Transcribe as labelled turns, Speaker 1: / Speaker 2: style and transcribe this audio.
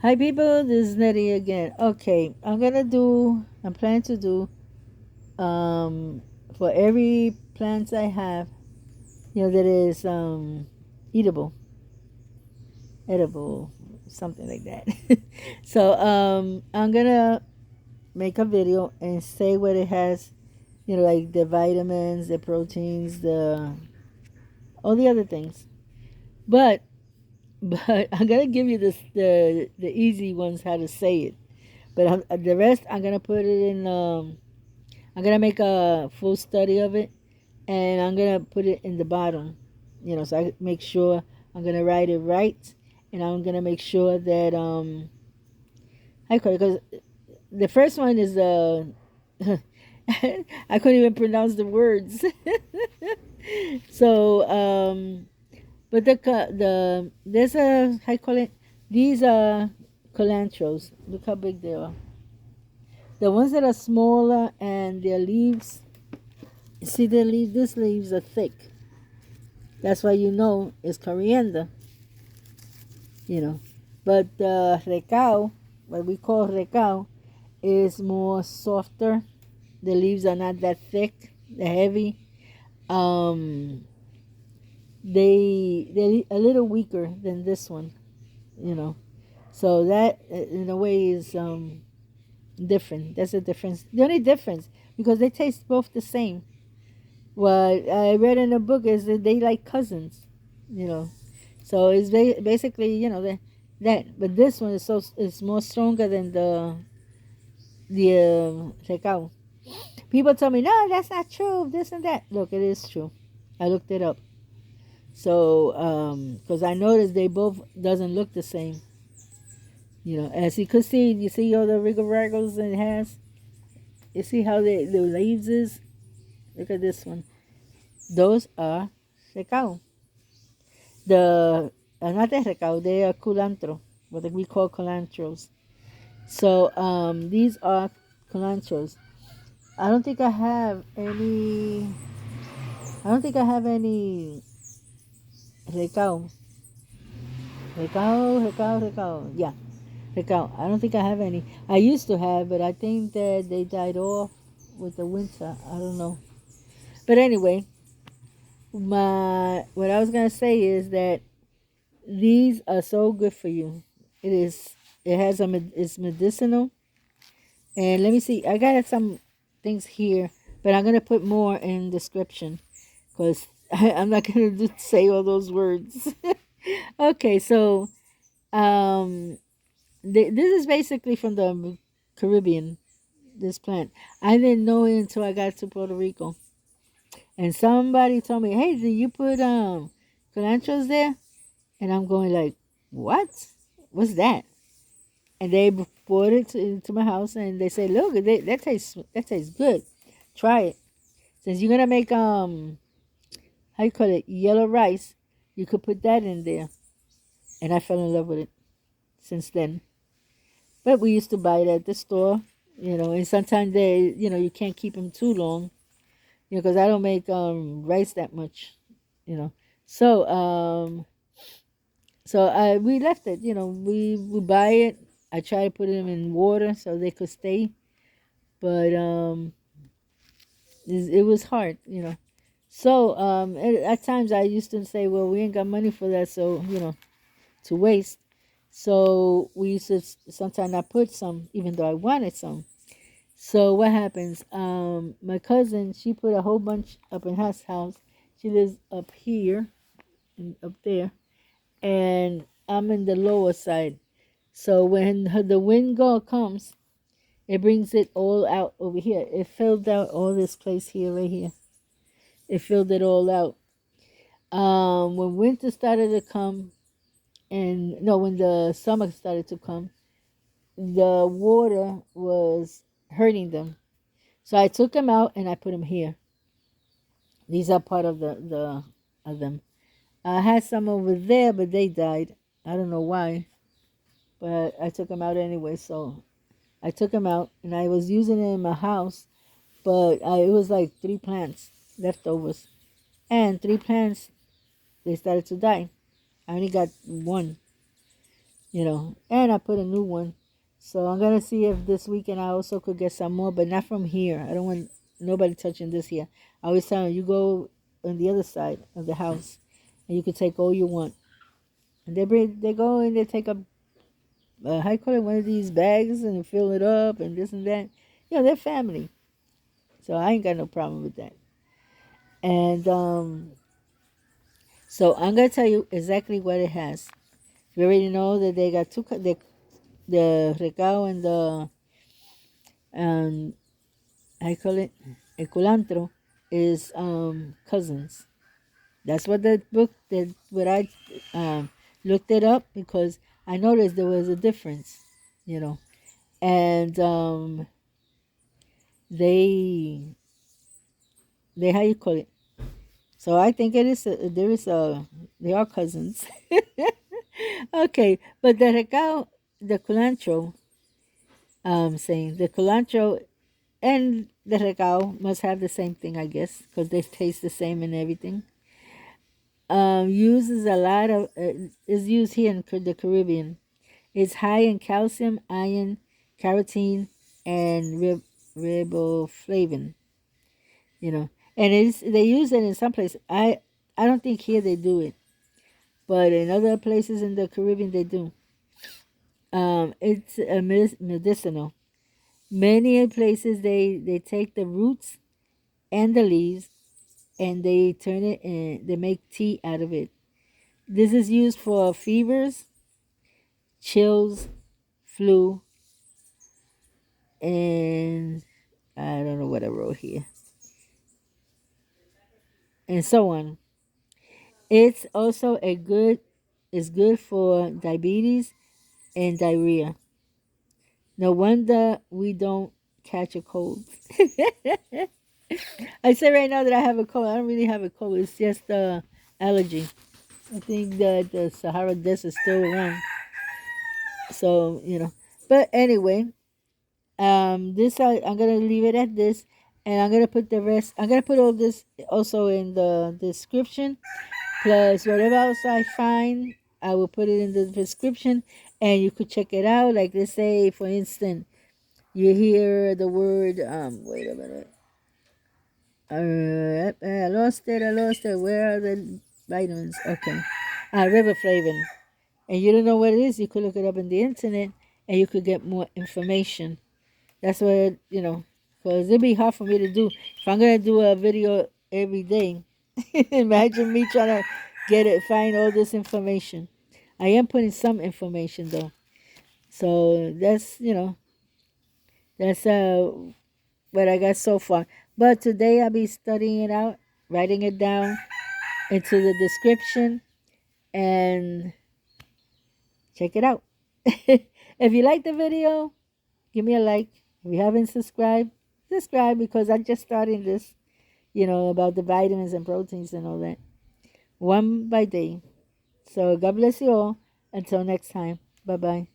Speaker 1: Hi people, this is Nettie again. Okay, I'm planning to do, for every plant I have, that is, eatable, edible, something like that. So, I'm gonna make a video and say what it has, like the vitamins, the proteins, all the other things. But, but I'm gonna give you the easy ones how to say it. But the rest, I'm gonna put it in. I'm gonna make a full study of it, and I'm gonna put it in the bottom. So I make sure I'm gonna write it right, and I'm gonna make sure that I call it because the first one is I couldn't even pronounce the words. So but there's a how you call it? These are culantros. Look how big they are. The ones that are smaller and their leaves, see the leaf. These leaves are thick. That's why it's coriander. You know, but the recao, what we call recao, is more softer. The leaves are not that thick. They're heavy. Um, they're a little weaker than this one. You know, so that in a way is different. That's a difference. The only difference because they taste both the same. What I read in a book is that they like cousins. You know, so it's basically that. But this one is more stronger than the recao. People tell me no, that's not true. This and that. Look, it is true. I looked it up. So because I noticed they both doesn't look the same. As you could see, you see all the rigor it has. You see how the leaves is. Look at this one. Those are recao. The not the recao, they are culantro, what we call culantros. So these are culantros. I don't think I have any. I don't think I have any recao. Recao. Yeah, recao. I don't think I have any. I used to have, but I think that they died off with the winter. I don't know. But anyway, what I was gonna say is that these are so good for you. It is. It has it's medicinal. And let me see. I got some things here, but I'm gonna put more in description because I'm not gonna say all those words. Okay, so um, this is basically from the Caribbean. This plant, I didn't know it until I got to Puerto Rico, and somebody told me, "Hey, did you put cilantros there?" And I'm going like, "What? What's that?" And they brought it to my house, and they said, "Look, that tastes good. Try it. Since you're gonna make how you call it, yellow rice, you could put that in there." And I fell in love with it since then. But we used to buy it at the store, and sometimes you can't keep them too long, because I don't make rice that much, you know. So we left it, we buy it. I try to put them in water so they could stay, but it was hard, So at times I used to say, well, we ain't got money for that, so to waste. So we used to sometimes I put some, even though I wanted some. So what happens? My cousin, she put a whole bunch up in her house. She lives up here and up there, and I'm in the lower side. So when the wind comes, it brings it all out over here. It filled out all this place here, right here. It filled it all out. When winter started to come, and no, when the summer started to come, the water was hurting them. So I took them out and I put them here. These are part of the of them. I had some over there, but they died. I don't know why, but I took them out anyway. So I took them out, and I was using it in my house, but it was like 3 plants leftovers, and 3 plants they started to die. I only got one. and I put a new one. So I'm gonna see if this weekend I also could get some more, but not from here. I don't want nobody touching this here. I always tell them, you go on the other side of the house, and you can take all you want. And they go and they take how you call it, one of these bags and fill it up and this and that. They're family, so I ain't got no problem with that. And so I'm gonna tell you exactly what it has. You already know that they got the recao and the I call it el culantro is cousins. That's what the book that what I looked it up because I noticed there was a difference, and they how you call it. So I think they are cousins. Okay, but the recao, the culantro, saying the culantro and the recao must have the same thing, I guess, because they taste the same and everything. Uses a lot of is used here in the Caribbean. It's high in calcium, iron, carotene, and riboflavin. And they use it in some places. I don't think here they do it, but in other places in the Caribbean they do. It's a medicinal. Many places they take the roots and the leaves and they turn it and they make tea out of it. This is used for fevers, chills, flu, and I don't know what I wrote here, and so on. It's also it's good for diabetes and diarrhea. No wonder we don't catch a cold. I say right now that I have a cold. I don't really have a cold. It's just allergy. I think that the Sahara Desert is still around. So, But anyway, I'm gonna leave it at this, and I'm gonna put the rest. I'm gonna put all this also in the description. Plus, whatever else I find, I will put it in the description, and you could check it out. Like they say, for instance, you hear the word. Wait a minute. I lost it. I lost it. Where are the vitamins? Okay. Riboflavin. And you don't know what it is, you could look it up in the internet and you could get more information. That's what, because it'd be hard for me to do. If I'm going to do a video every day, imagine me trying to find all this information. I am putting some information though. So that's what I got so far. But today I'll be studying it out, writing it down into the description, and check it out. If you like the video, give me a like. If you haven't subscribed, subscribe because I'm just starting this, about the vitamins and proteins and all that. One by day. So God bless you all. Until next time. Bye-bye.